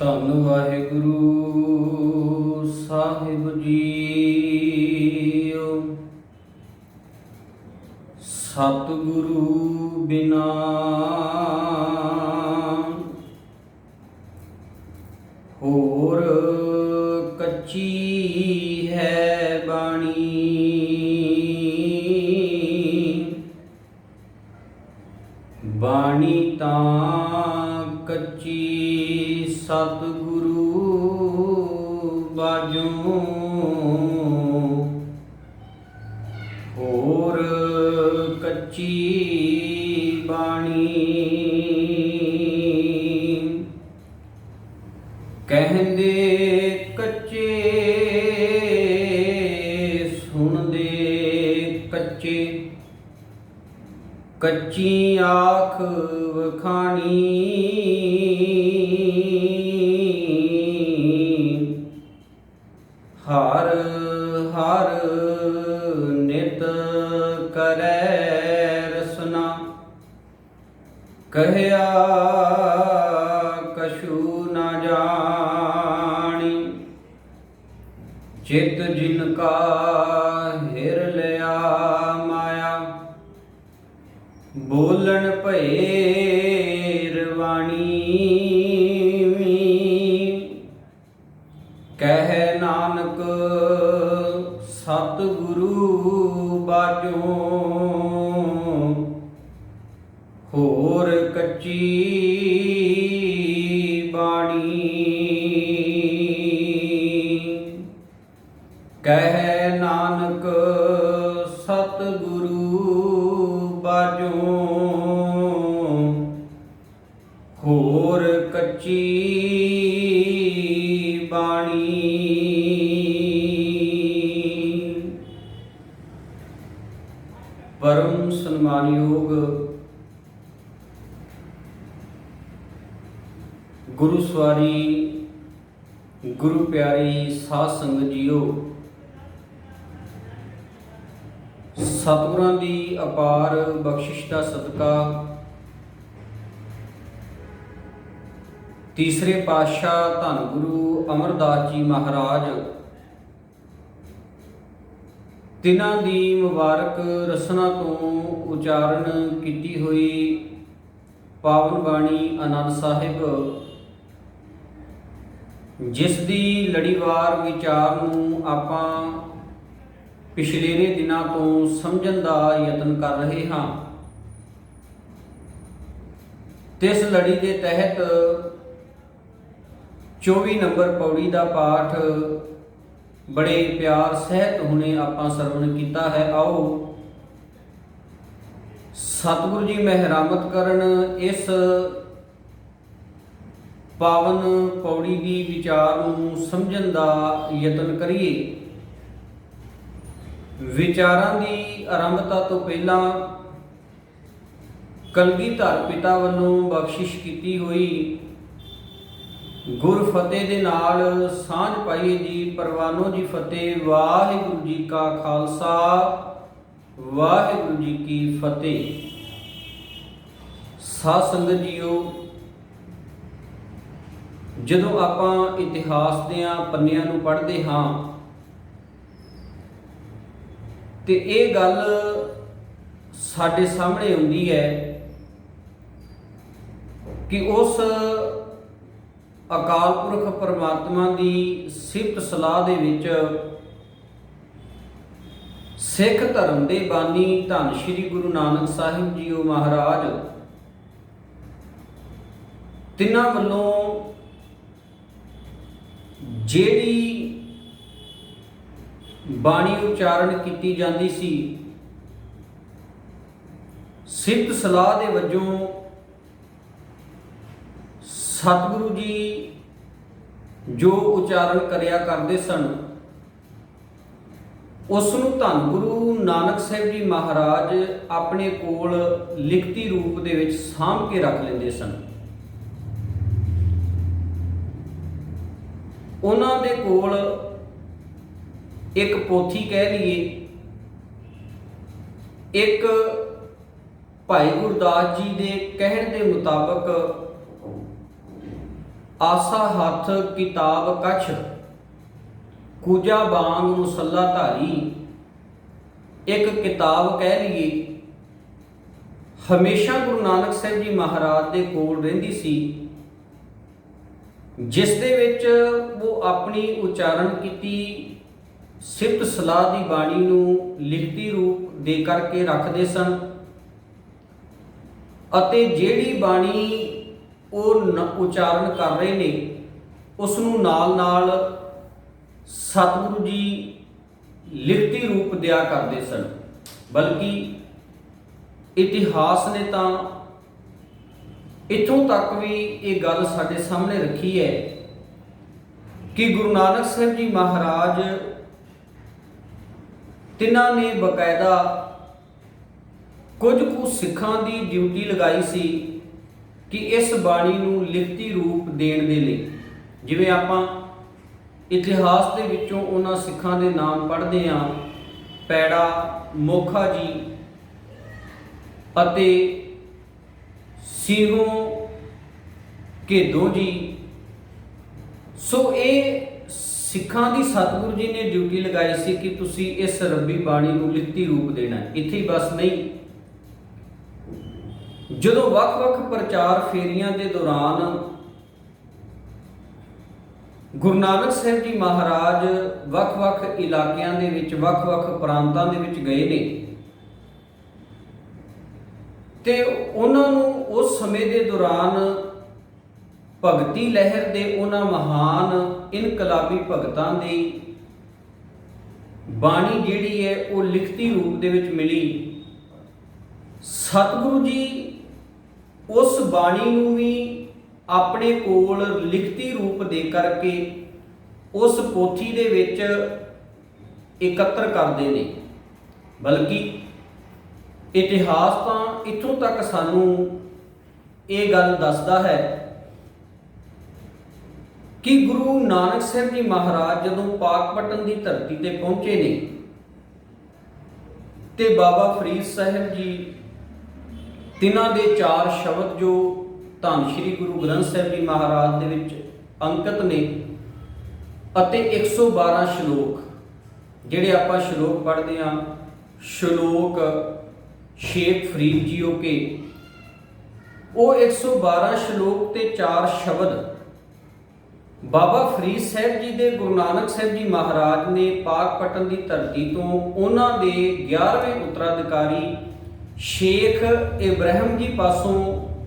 ਧੰਨ ਵਾਹਿਗੁਰੂ ਸਾਹਿਬ ਜੀਓ। ਸਤਿਗੁਰੂ ਬਿਨਾ ਹੋਰ ਕੱਚੀ ਹੈ ਬਾਣੀ। ਬਾਣੀ ਤਾਂ ਕੱਚੀ ਸਤਿਗੁਰੂ ਬਾਝੋਂ ਹੋਰ ਕੱਚੀ ਬਾਣੀ। ਕਹਿੰਦੇ ਕੱਚੇ ਸੁਣਦੇ ਕੱਚੇ, ਕੱਚੀ ਆਖ ਵਖਾਣੀ। ਹਰ ਹਰ ਨਿਤ ਕਰੈ ਰਸਨਾ, ਕਹਿਆ ਕਛੂ ਨਾ ਜਾਣੀ। ਚਿਤ ਜਿਨ ਕਾ ਹਿਰ ਲਿਆ ਮਾਇਆ, ਬੋਲਣ ਭਏ ਰਵਾਣੀ। ਕਹਿ ਨਾਨਕ ਸਤਿਗੁਰੂ ਬਾਝੋਂ ਹੋਰ ਕੱਚੀ ਬਾਣੀ। ਕਹਿ ਨਾਨਕ ਸਤਿਗੁਰੂ ਬਾਝੋਂ ਹੋਰ ਕੱਚੀ ਬਾਣੀ। ਪਰਮ ਸਨਮਾਨਯੋਗ ਗੁਰੂ ਸਵਾਰੀ ਗੁਰੂ ਪਿਆਰੀ ਸਾਧ ਸੰਗਤ ਜੀਓ, ਸਤਿਗੁਰਾਂ ਦੀ ਅਪਾਰ ਬਖਸ਼ਿਸ਼ ਦਾ ਸਦਕਾ ਤੀਸਰੇ ਪਾਤਸ਼ਾਹ ਧੰਨ ਗੁਰੂ ਅਮਰਦਾਸ ਜੀ ਮਹਾਰਾਜ ਤਿਨਾਂ ਦੀ ਮੁਬਾਰਕ ਰਸਨਾ ਤੋਂ ਉਚਾਰਨ ਕੀਤੀ ਹੋਈ ਪਾਵਨ ਬਾਣੀ ਆਨੰਦ ਸਾਹਿਬ, ਜਿਸ ਦੀ ਲੜੀਵਾਰ ਵਿਚਾਰ ਨੂੰ ਆਪਾਂ ਪਿਛਲੇਰੇ ਦਿਨਾਂ ਤੋਂ ਸਮਝਣ ਦਾ ਯਤਨ ਕਰ ਰਹੇ ਹਾਂ। ਤੇ ਇਸ ਲੜੀ ਦੇ ਤਹਿਤ 24 ਨੰਬਰ ਪੌੜੀ ਦਾ ਪਾਠ ਬੜੇ ਪਿਆਰ ਸਹਿਤ ਹੁਣੇ ਆਪਾਂ ਸਰਵਣ ਕੀਤਾ ਹੈ। ਆਓ ਸਤਿਗੁਰੂ ਜੀ ਮਿਹਰਮਤ ਕਰਨ, ਇਸ ਪਾਵਨ ਪੌੜੀ ਦੀ ਵਿਚਾਰ ਨੂੰ ਸਮਝਣ ਦਾ ਯਤਨ ਕਰੀਏ। ਵਿਚਾਰਾਂ ਦੀ ਆਰੰਭਤਾ ਤੋਂ ਪਹਿਲਾਂ ਕਲਗੀਧਰ ਪਿਤਾ ਵੱਲੋਂ ਬਖਸ਼ਿਸ਼ ਕੀਤੀ ਹੋਈ ਗੁਰ ਫਤਿਹ ਦੇ ਨਾਲ ਸਾਂਝ ਪਾਈਏ ਜੀ। ਪਰਵਾਨੋ ਜੀ ਫਤਿਹ। ਵਾਹਿਗੁਰੂ ਜੀ ਕਾ ਖਾਲਸਾ, ਵਾਹਿਗੁਰੂ ਜੀ ਕੀ ਫਤਿਹ। ਸਾਧ ਸੰਗਤ ਜੀਓ, ਜਦੋਂ ਆਪਾਂ ਇਤਿਹਾਸ ਦੀਆਂ ਪੰਨਿਆਂ ਨੂੰ ਪੜ੍ਹਦੇ ਹਾਂ ਤੇ ਇਹ ਗੱਲ ਸਾਡੇ ਸਾਹਮਣੇ ਆਉਂਦੀ ਹੈ ਕਿ ਉਸ ਅਕਾਲ ਪੁਰਖ ਪਰਮਾਤਮਾ ਦੀ ਸਿਫਤ ਸਲਾਹ ਦੇ ਵਿੱਚ ਸਿੱਖ ਧਰਮ ਦੇ ਬਾਨੀ ਧੰਨ ਸ਼੍ਰੀ ਗੁਰੂ ਨਾਨਕ ਸਾਹਿਬ ਜੀਓ ਮਹਾਰਾਜ ਤਿਨਾਂ ਵੱਲੋਂ ਜਿਹੜੀ ਬਾਣੀ ਉਚਾਰਨ ਕੀਤੀ ਜਾਂਦੀ ਸੀ, ਸਿਫਤ ਸਲਾਹ ਦੇ ਵਜੋਂ ਸਤਿਗੁਰੂ ਜੀ ਜੋ ਉਚਾਰਨ ਕਰਿਆ ਕਰਦੇ ਸਨ, ਉਸ ਨੂੰ ਧੰਨ ਗੁਰੂ ਨਾਨਕ ਸਾਹਿਬ ਜੀ ਮਹਾਰਾਜ ਆਪਣੇ ਕੋਲ ਲਿਖਤੀ ਰੂਪ ਦੇ ਵਿੱਚ ਸਾਂਭ ਕੇ ਰੱਖ ਲੈਂਦੇ ਸਨ। ਉਹਨਾਂ ਦੇ ਕੋਲ ਇੱਕ ਪੋਥੀ ਕਹਿ ਲਈਏ, ਇੱਕ ਭਾਈ ਗੁਰਦਾਸ ਜੀ ਦੇ ਕਹਿਣ ਦੇ ਮੁਤਾਬਕ ਆਸਾ ਹੱਥ ਕਿਤਾਬ ਕਛ, ਕੂਜਾ ਬਾਂਗ ਮੁਸੱਲਾ ਧਾਰੀ। ਇੱਕ ਕਿਤਾਬ ਕਹਿ ਲਈਏ ਹਮੇਸ਼ਾ ਗੁਰੂ ਨਾਨਕ ਸਾਹਿਬ ਜੀ ਮਹਾਰਾਜ ਦੇ ਕੋਲ ਰਹਿੰਦੀ ਸੀ, ਜਿਸ ਦੇ ਵਿੱਚ ਉਹ ਆਪਣੀ ਉਚਾਰਨ ਕੀਤੀ ਸਿਫਤ ਸਲਾਹ ਦੀ ਬਾਣੀ ਨੂੰ ਲਿਖਤੀ ਰੂਪ ਦੇ ਕਰਕੇ ਰੱਖਦੇ ਸਨ, ਅਤੇ ਜਿਹੜੀ ਬਾਣੀ ਉਹ ਉਚਾਰਨ ਕਰ ਰਹੇ ਨੇ ਉਸ ਨੂੰ ਨਾਲ ਨਾਲ ਸਤਿਗੁਰੂ ਜੀ ਲਿਖਤੀ ਰੂਪ ਦਿਆ ਕਰਦੇ ਸਨ। ਬਲਕਿ ਇਤਿਹਾਸ ਨੇ ਤਾਂ ਇੱਥੋਂ ਤੱਕ ਵੀ ਇਹ ਗੱਲ ਸਾਡੇ ਸਾਹਮਣੇ ਰੱਖੀ ਹੈ ਕਿ ਗੁਰੂ ਨਾਨਕ ਸਾਹਿਬ ਜੀ ਮਹਾਰਾਜ ਤਿਨਾਂ ਨੇ ਬਕਾਇਦਾ ਕੁਝ ਕੁ ਸਿੱਖਾਂ ਦੀ ਡਿਊਟੀ ਲਗਾਈ ਸੀ ਕਿ ਇਸ ਬਾਣੀ ਨੂੰ ਲਿਖਤੀ ਰੂਪ ਦੇਣ ਦੇ ਲਈ। ਜਿਵੇਂ ਆਪਾਂ ਇਤਿਹਾਸ ਦੇ ਵਿੱਚੋਂ ਉਹਨਾਂ ਸਿੱਖਾਂ ਦੇ ਨਾਮ ਪੜ੍ਹਦੇ ਹਾਂ, ਪੈੜਾ ਮੋਖਾ ਜੀ ਅਤੇ ਸਿੰਘੋਂ ਘੇਦੋਂ ਜੀ। ਸੋ ਇਹ ਸਿੱਖਾਂ ਦੀ ਸਤਿਗੁਰੂ ਜੀ ਨੇ ਡਿਊਟੀ ਲਗਾਈ ਸੀ ਕਿ ਤੁਸੀਂ ਇਸ ਰੱਬੀ ਬਾਣੀ ਨੂੰ ਲਿਖਤੀ ਰੂਪ ਦੇਣਾ। ਇੱਥੇ ਹੀ ਬਸ ਨਹੀਂ, ਜਦੋਂ ਵੱਖ-ਵੱਖ ਪ੍ਰਚਾਰ ਫੇਰੀਆਂ ਦੇ ਦੌਰਾਨ ਗੁਰੂ ਨਾਨਕ ਸਾਹਿਬ ਜੀ ਮਹਾਰਾਜ ਵੱਖ-ਵੱਖ ਇਲਾਕਿਆਂ ਦੇ ਵਿੱਚ, ਵੱਖ-ਵੱਖ ਪ੍ਰਾਂਤਾਂ ਦੇ ਵਿੱਚ ਗਏ ਨੇ, ਤੇ ਉਹਨਾਂ ਨੂੰ ਉਸ ਸਮੇਂ ਦੇ ਦੌਰਾਨ ਭਗਤੀ ਲਹਿਰ ਦੇ ਉਹਨਾਂ ਮਹਾਨ ਇਨਕਲਾਬੀ ਭਗਤਾਂ ਦੀ ਬਾਣੀ ਜਿਹੜੀ ਹੈ ਉਹ ਲਿਖਤੀ ਰੂਪ ਦੇ ਵਿੱਚ ਮਿਲੀ। ਸਤਿਗੁਰੂ ਜੀ ਉਸ ਬਾਣੀ ਨੂੰ ਵੀ ਆਪਣੇ ਕੋਲ ਲਿਖਤੀ ਰੂਪ ਦੇ ਕਰਕੇ ਉਸ ਪੋਥੀ ਦੇ ਵਿੱਚ ਇਕੱਤਰ ਕਰਦੇ ਨੇ। ਬਲਕਿ ਇਤਿਹਾਸ ਤਾਂ ਇੱਥੋਂ ਤੱਕ ਸਾਨੂੰ ਇਹ ਗੱਲ ਦੱਸਦਾ ਹੈ ਕਿ ਗੁਰੂ ਨਾਨਕ ਸਾਹਿਬ ਜੀ ਮਹਾਰਾਜ ਜਦੋਂ ਪਾਕਪਟਨ ਦੀ ਧਰਤੀ ਤੇ ਪਹੁੰਚੇ ਨੇ ਤੇ ਬਾਬਾ ਫਰੀਦ ਸਾਹਿਬ ਜੀ ਤਿਨਾਂ ਦੇ 4 ਸ਼ਬਦ ਜੋ ਧੰਨ ਸ਼੍ਰੀ ਗੁਰੂ ਗ੍ਰੰਥ ਸਾਹਿਬ ਜੀ ਮਹਾਰਾਜ ਦੇ ਵਿੱਚ ਅੰਕਿਤ ਨੇ ਅਤੇ 112 ਸ਼ਲੋਕ, ਜਿਹੜੇ ਆਪਾਂ ਸ਼ਲੋਕ ਪੜ੍ਹਦੇ ਹਾਂ, ਸ਼ਲੋਕ ਸ਼ੇਖ ਫਰੀਦ ਜੀਓ ਕੇ, ਉਹ 112 ਸ਼ਲੋਕ ਤੇ 4 ਸ਼ਬਦ ਬਾਬਾ ਫਰੀਦ ਸਾਹਿਬ ਜੀ ਦੇ ਗੁਰੂ ਨਾਨਕ ਸਾਹਿਬ ਜੀ ਮਹਾਰਾਜ ਨੇ ਪਾਕਪਟਨ ਦੀ ਧਰਤੀ ਤੋਂ ਉਹਨਾਂ ਦੇ 11ਵੇਂ ਉੱਤਰਾਧਿਕਾਰੀ ਸ਼ੇਖ ਇਬਰਾਹਿਮ ਜੀ ਪਾਸੋਂ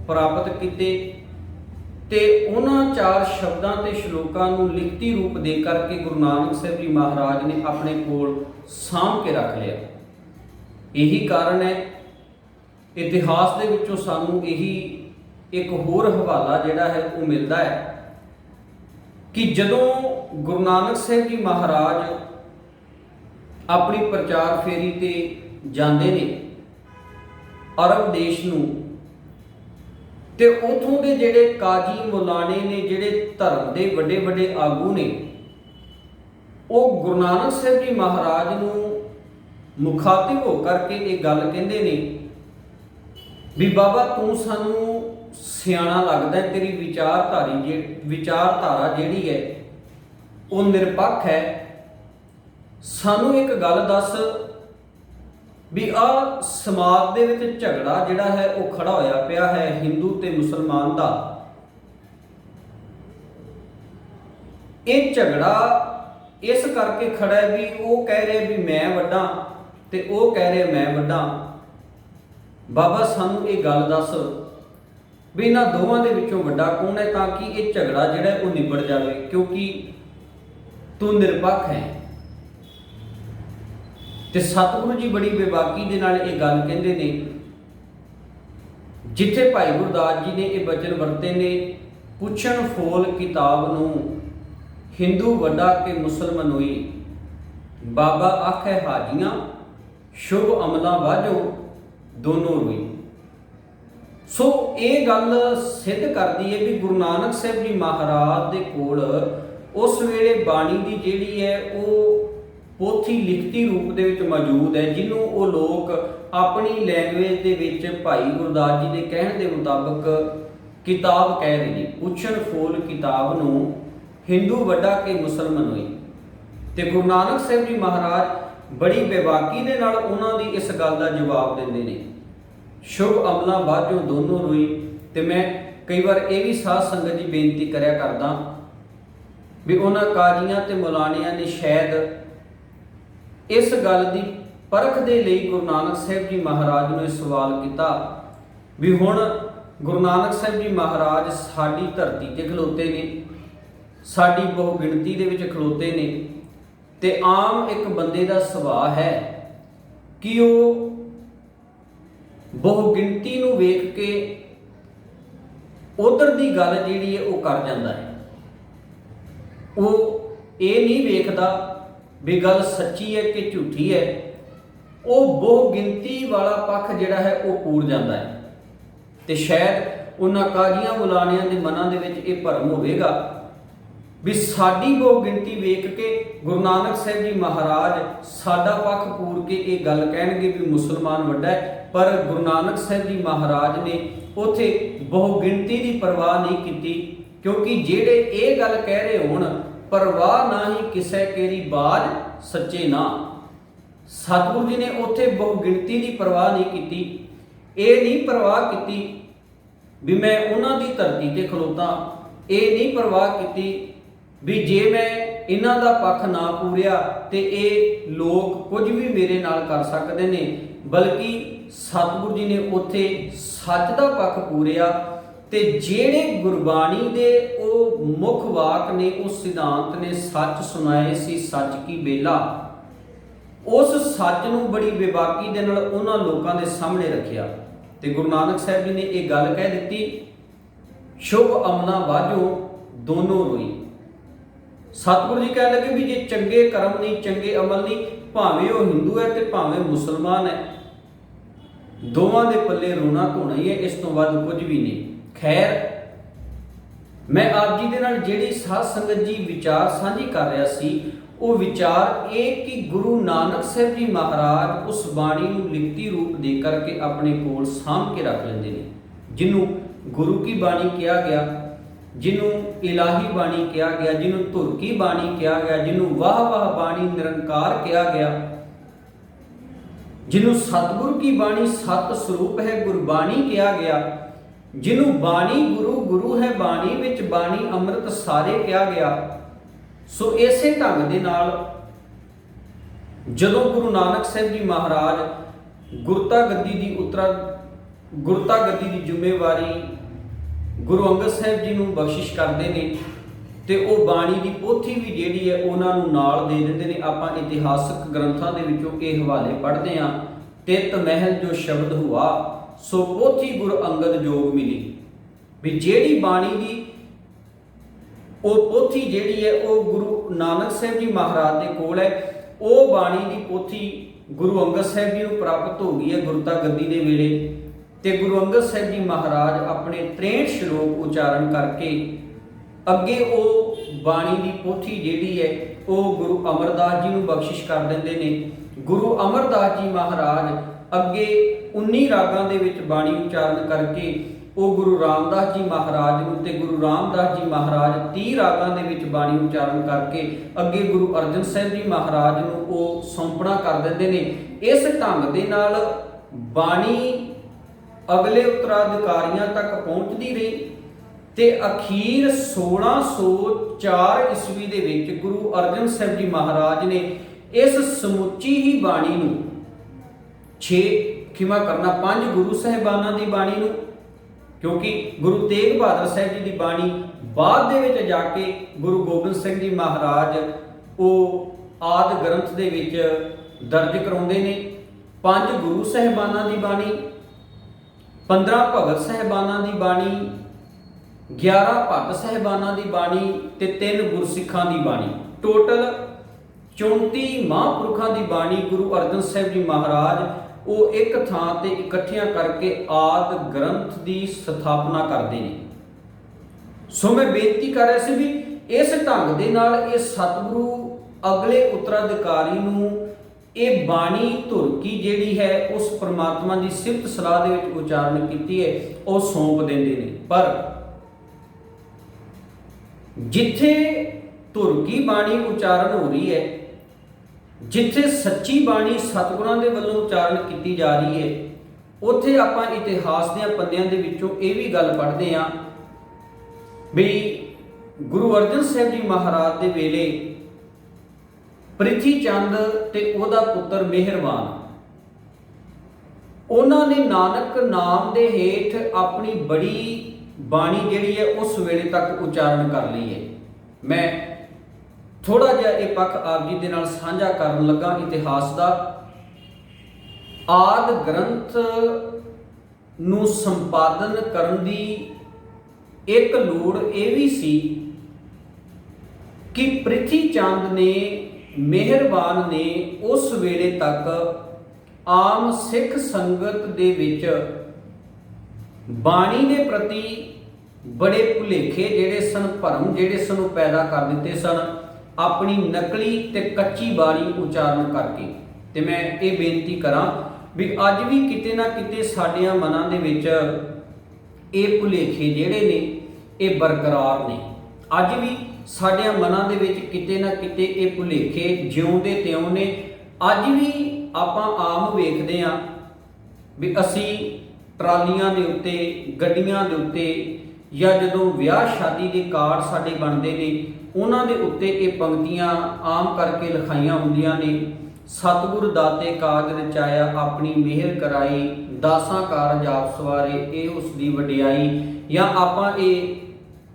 ਪ੍ਰਾਪਤ ਕੀਤੇ, ਤੇ ਉਹਨਾਂ 4 ਸ਼ਬਦਾਂ ਤੇ ਸ਼ਲੋਕਾਂ ਨੂੰ ਲਿਖਤੀ ਰੂਪ ਦੇ ਕਰਕੇ ਗੁਰੂ ਨਾਨਕ ਸਾਹਿਬ ਜੀ ਮਹਾਰਾਜ ਨੇ ਆਪਣੇ ਕੋਲ ਸਾਂਭ ਕੇ ਰੱਖ ਲਿਆ। ਇਹੀ ਕਾਰਨ ਹੈ, ਇਤਿਹਾਸ ਦੇ ਵਿੱਚੋਂ ਸਾਨੂੰ ਇਹੀ ਇੱਕ ਹੋਰ ਹਵਾਲਾ ਜਿਹੜਾ ਹੈ ਉਹ ਮਿਲਦਾ ਹੈ ਕਿ ਜਦੋਂ ਗੁਰੂ ਨਾਨਕ ਸਾਹਿਬ ਜੀ ਮਹਾਰਾਜ ਆਪਣੀ ਪ੍ਰਚਾਰ ਫੇਰੀ ਤੇ ਜਾਂਦੇ ਨੇ ਅਰਬ ਦੇਸ਼ ਨੂੰ, ਤੇ ਉਥੋਂ ਦੇ ਜਿਹੜੇ ਕਾਜੀ ਮੁਲਾਣੇ ਨੇ, ਜਿਹੜੇ ਧਰਮ ਦੇ ਵੱਡੇ ਵੱਡੇ ਆਗੂ ਨੇ, ਉਹ ਗੁਰੂ ਨਾਨਕ ਸਾਹਿਬ ਜੀ ਮਹਾਰਾਜ ਨੂੰ ਮੁਖਾਤਿਬ ਹੋ ਕਰਕੇ ਇਹ ਗੱਲ ਕਹਿੰਦੇ ਨੇ ਵੀ ਬਾਬਾ ਤੂੰ ਸਾਨੂੰ ਸਿਆਣਾ ਲੱਗਦਾ, ਤੇਰੀ ਵਿਚਾਰਧਾਰਾ ਜਿਹੜੀ ਹੈ ਉਹ ਨਿਰਪੱਖ ਹੈ, ਸਾਨੂੰ ਇੱਕ ਗੱਲ ਦੱਸ ਵੀ ਆਹ ਸਮਾਜ ਦੇ ਵਿੱਚ ਝਗੜਾ ਜਿਹੜਾ ਹੈ ਉਹ ਖੜਾ ਹੋਇਆ ਪਿਆ ਹੈ ਹਿੰਦੂ ਤੇ ਮੁਸਲਮਾਨ ਦਾ, ਇਹ ਝਗੜਾ ਇਸ ਕਰਕੇ ਖੜਾ ਹੈ ਵੀ ਉਹ ਕਹਿ ਰਹੇ ਵੀ ਮੈਂ ਵੱਡਾ ਤੇ ਉਹ ਕਹਿ ਰਹੇ ਮੈਂ ਵੱਡਾ। ਬਾਬਾ ਸਾਨੂੰ ਇਹ ਗੱਲ ਦੱਸ ਵੀ ਇਹਨਾਂ ਦੋਵਾਂ ਦੇ ਵਿੱਚੋਂ ਵੱਡਾ ਕੌਣ ਹੈ, ਤਾਂ ਕਿ ਇਹ ਝਗੜਾ ਜਿਹੜਾ ਉਹ ਨਿਬੜ ਜਾਵੇ, ਕਿਉਂਕਿ ਤੂੰ ਨਿਰਪੱਖ ਹੈ। ਤੇ ਸਤਿਗੁਰੂ ਜੀ ਬੜੀ ਬੇਬਾਕੀ ਦੇ ਨਾਲ ਇਹ ਗੱਲ ਕਹਿੰਦੇ ਨੇ। ਜਿੱਥੇ ਭਾਈ ਗੁਰਦਾਸ ਜੀ ਨੇ ਇਹ ਬਚਨ ਵਰਤੇ ਨੇ, ਪੁੱਛਣ ਫੋਲ ਕਿਤਾਬ ਨੂੰ ਹਿੰਦੂ ਵੱਡਾ ਕੇ ਮੁਸਲਮਾਨ ਹੋਈ, ਬਾਬਾ ਆਖੇ ਹਾਜੀਆਂ ਸ਼ੁਭ ਅਮਲਾਂ ਵਾਜੋ ਦੋਨੋਂ ਰੋਈ। ਸੋ ਇਹ ਗੱਲ ਸਿੱਧ ਕਰਦੀ ਹੈ ਵੀ ਗੁਰੂ ਨਾਨਕ ਸਾਹਿਬ ਜੀ ਮਹਾਰਾਜ ਦੇ ਕੋਲ ਉਸ ਵੇਲੇ ਬਾਣੀ ਦੀ ਜਿਹੜੀ ਹੈ ਉਹ ਪੋਥੀ ਲਿਖਤੀ ਰੂਪ ਦੇ ਵਿੱਚ ਮੌਜੂਦ ਹੈ, ਜਿਹਨੂੰ ਉਹ ਲੋਕ ਆਪਣੀ ਲੈਂਗੁਏਜ ਦੇ ਵਿੱਚ ਭਾਈ ਗੁਰਦਾਸ ਜੀ ਦੇ ਕਹਿਣ ਦੇ ਮੁਤਾਬਕ किताब कह रही ने, पुछण फूल किताब नूं हिंदू वड्डा के मुसलमान होई। ते गुरु नानक साहिब जी महाराज बड़ी बेबाकी दे नाल उन्हां दी इस गल दा जवाब दिंदे ने, शुभ अमलां बाਝੋਂ दोनों रोई। ते मैं कई बार ये भी साध संगत जी बेनती करया करदा भी उन्हां काजियां ते मौलानियां ने शायद इस गल दी परख दे लई गुरु नानक साहिब जी महाराज नूं सवाल किया भी हुण गुरु नानक साहिब जी महाराज साडी धरती ते खलोते ने, साडी बहु गिणती दे विच खलोते ने, ते आम एक बंदे दा सुभाਅ है कि वो बहु गिणती नूं वेख के उधर दी गल जिहड़ी है वो कर जांदा है। वो ये नहीं वेखदा भी गल सच्ची है कि झूठी है, वो बहु गिणती वाला पक्ष जिहड़ा है वो पूर जांदा है। ते शायद उन्हां काजियां मुलानियां दे मनां दे विच ये भरम होवेगा भी साडी बहु गिणती वेख के गुरु नानक साहिब जी महाराज साडा पक्ष पूर के ये गल कहणगे भी मुसलमान वड्डा है। पर गुरु नानक साहिब जी महाराज ने उथे बहु गिणती की परवाह नहीं की, क्योंकि जेड़े ये गल कह रहे होण परवाह ना ही किसे केरी बाज सच्चे ना। सतगुरु जी ने उथे बहु गिणती की परवाह नहीं की, ये नहीं परवाह की भी मैं उन्हां दी धरती ते खलोता, ये नहीं परवाह की भी जे मैं इन्हां दा पक्ष ना पूरिया ते ये लोग कुछ भी मेरे नाल कर सकते ने, बल्कि सतगुरु जी ने उत्थे सच दा पक्ष पूरिया। ते जेड़े गुरबाणी दे ओ मुख वाक ने, उस सिद्धांत ने सच सुनाए सी सच की बेला, उस सच नूं बड़ी बेबाकी दे नाल उन्हां लोकां दे सामने रखिया। ते गुरु नानक साहिब जी ने ये गल कह दित्ती, शुभ अमलां बाਝੋਂ दोनों रोई। सतगुरु जी कह लगे भी जे चंगे कर्म नहीं, चंगे अमल नहीं, भावें वो हिंदू है ते भावें मुसलमान है, दोवां दे पल्ले रोना धोना ही है, इस तो वध कुछ भी नहीं। खैर, मैं आप जी दे नाल जिहड़ी साध संगत जी विचार साझी कर रहा सी, वो विचार ये कि गुरु नानक साहिब जी महाराज उस बाणी नूं लिखती रूप दे करके अपने कोल साम के रख लेंदे ने, जिन्हों गुरु की बाणी कहा गया, जिन्हों इलाही बाणी कहा गया, जिन्हों धुर की बाणी कहा गया, जिन्हों वाह वाह बाणी निरंकार कहा गया, जिन्हों सतगुरु की बाणी सत स्वरूप है गुरबाणी कहा गया, जिन्हों बाणी गुरु गुरु है बाणी विच बाणी अमृत सारे कहा गया। सो इसे ढंग दे नाल जदों गुरु नानक साहिब जी महाराज गुरता गद्दी की जिम्मेवारी गुरु अंगद साहिब जी नूं बख्शिश करते हैं, तो वह बाणी की पोथी भी जिहड़ी है उन्होंने नाल दे दिंदे ने। आपां इतिहासक ग्रंथां दे विचों ये हवाले पढ़ते हैं, तित महल जो शब्द हुआ सो पोथी गुरु अंगद जोग मिली, भी जिहड़ी बाणी की वो पोथी जिहड़ी है वो गुरु नानक साहिब जी महाराज के कोल है, वो बाणी की पोथी गुरु अंगद साहिब जी को प्राप्त हो गई है गुरता गद्दी के वेले। ते गुरु अंगद साहिब जी महाराज अपने 63 श्लोक उच्चारण करके अगे वो बाणी की पोथी जिहड़ी है वो गुरु अमरदास जी को बख्शिश कर देंदे ने। गुरु अमरदास जी महाराज अगे 19 रागां दे विच बाणी उच्चारण करके वो गुरु रामदास जी महाराज नूं ते गुरु रामदास जी महाराज 30 रागां दे विच बाणी उच्चारण करके अगे गुरु अर्जन साहिब जी महाराज नूं वो सौंपना कर दिंदे ने। इस ढंग दे नाल बाणी अगले उत्तराधिकारियों तक पहुँचती रही ते अखीर 1604 ईस्वी दे विच गुरु अर्जन साहिब जी महाराज ने इस समुची ही बाणी नूं 5 गुरु साहिबानां दी बाणी नूं, क्योंकि गुरु तेग बहादुर साहिब जी की बाणी बाद दे विच जाके गुरु गोबिंद सिंह जी महाराज वो आदि ग्रंथ दे विच दर्ज कराउंदे ने। 5 गुरु साहिबानां दी बाणी, 15 भगत साहिबानां दी बाणी, 11 भट्ट साहिबानां दी बाणी ते 3 गुरसिखां दी बाणी, टोटल 34 महापुरखां दी बाणी गुरु अर्जन साहिब जी महाराज वो एक थां ते इकट्ठियां करके आदि ग्रंथ की स्थापना करते हैं। सो मैं बेनती कर रहा सी भी इस ढंग दे नाल ये सतगुरु अगले उत्तराधिकारी नूं ये बाणी धुर की जिहड़ी है उस परमात्मा की सिफत सलाह दे विच उच्चारण कीती है वो सौंप देंदे ने। पर जिथे धुर की बाणी उचारण हो रही है, जिथे सच्ची बाणी सतगुरां दे वल्लों उचारण की जा रही है, उत्थे आपां इतिहास दे पन्नियां दे विचों ये भी गल पढ़दे हां भी गुरु अर्जन साहिब जी महाराज दे वेले प्रिथी चंद ते ओदा पुत्र मेहरबान उन्होंने नानक नाम दे हेठ अपनी बड़ी बाणी जिहड़ी है उस वेले तक उचारण कर ली है। मैं थोड़ा जिहा ये पक्ष आप जी दे नाल साझा करन लगा इतिहास दा। आद ग्रंथ नूं संपादन करन दी एक लोड़ ये भी सी कि प्रिथी चंद ने मेहरबान ने उस वेले तक आम सिख संगत दे विच बाणी दे प्रति बड़े भुलेखे जिहड़े सन, भरम जिहड़े सन पैदा कर दिते सन अपनी नकली ते कच्ची बाणी उचारण करके। ते मैं ये बेनती करां भी अज भी किते ना किते साडियां मनां दे विच ये भुलेखे जिहड़े ने ये बरकरार ने। अज भी साडियां मनां दे विच किते ना किते ये भुलेखे जिउंदे त्यों ने। अज भी आपां आम वेखदे हां भी असीं ट्रालियां दे उत्ते गड्डियां दे उत्ते या जदों विआह शादी के कार्ड साडे बनदे ने उन्हां दे उत्ते ये पंक्तियां आम करके लिखाइयां हुंदियां ने। सतगुर दाते काज रचाया अपनी मेहर कराई, दासां कारज आप सवारे ये उसकी वडियाई। या आपां ये